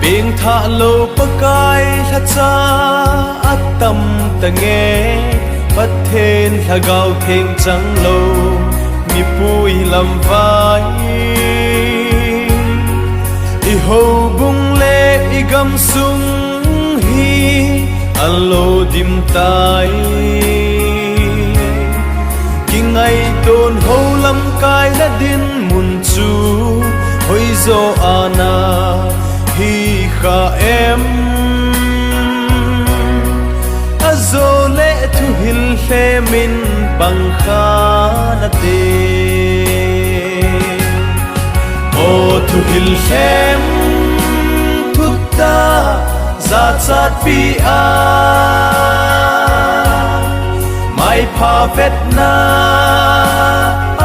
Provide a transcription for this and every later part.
Bing tha lo pakai tha cha atam ta nghe bắt thêm tha gao thêm trắng lâu mi pui làm vai i ho bung le i gam sung hi alo dim tai ki ngai ton ho lam kai na din mun chu hoi zo ana hi kha em azo le tu hil fe min bang kha na te o tu hil fem tu ta za chat pi a mai pha vet na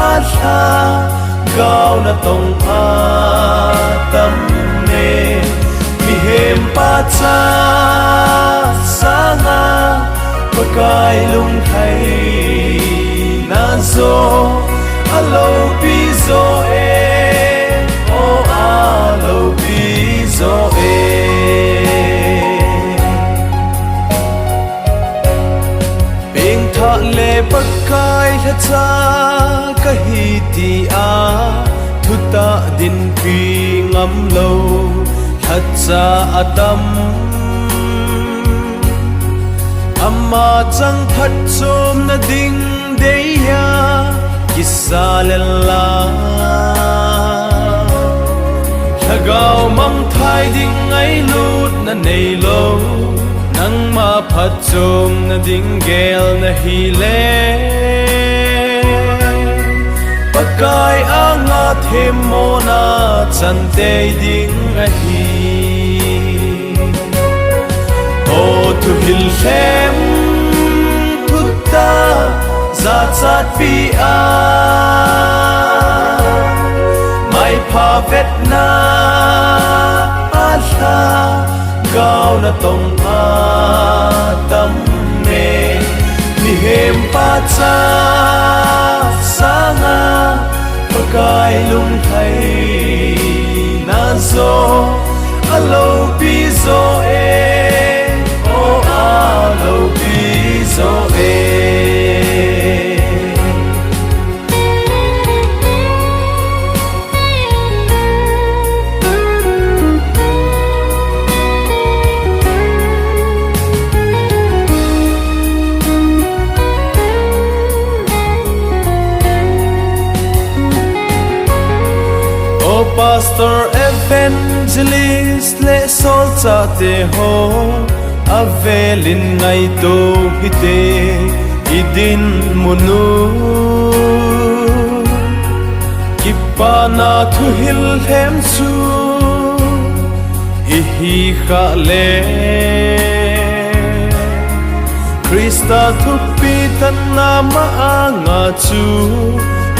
a tha gao na tong a tam ne mi hem pa cha sanga pakai lung thai na zo alo pi zo e o alo pi zo e bing tha le pakai tha cha ka hi ti a thu ta din pi ngam lo tha cha atam amma chang phat chom na ding deya kisalella thagao mang thai ding ai lut na nei lo nang ma phat chom na ding gel na hi le pakai anga them mo na chan te ding a hi o tu hil fem tu ta za chat pi a mai pha vet na a tha gao na tong a tam ne mi hem pa cha sanga pakai lung thai na zo alo pi zo e alo pi zo e pastor evangelist le sol cha te ho avelin ngai to hite idin munu kipana thu hil hem su ihi kha le Krista thu pi tan na ma anga chu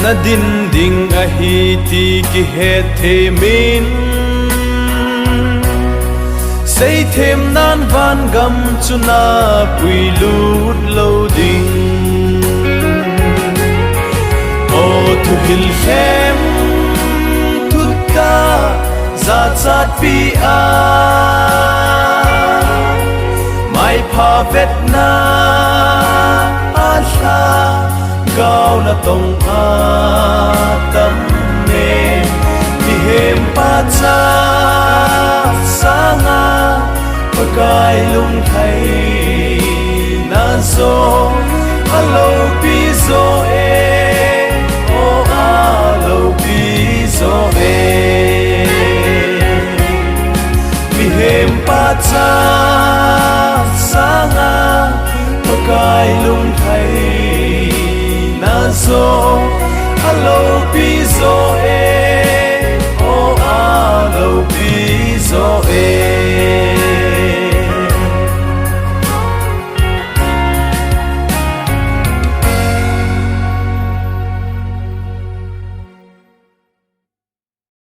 na din ding a hi ti ki he the min say thêm nan van gam chu na pui lut lo ding o tu hil fem tu ta za chat pi a mai pha vet na a tha gao na tong a tam ne mi hem pa cha sanga pakai lung thai na zo alo pi zo e o alo pi zo e mi hem pa cha sanga pakai lung thai na zo alo pi zo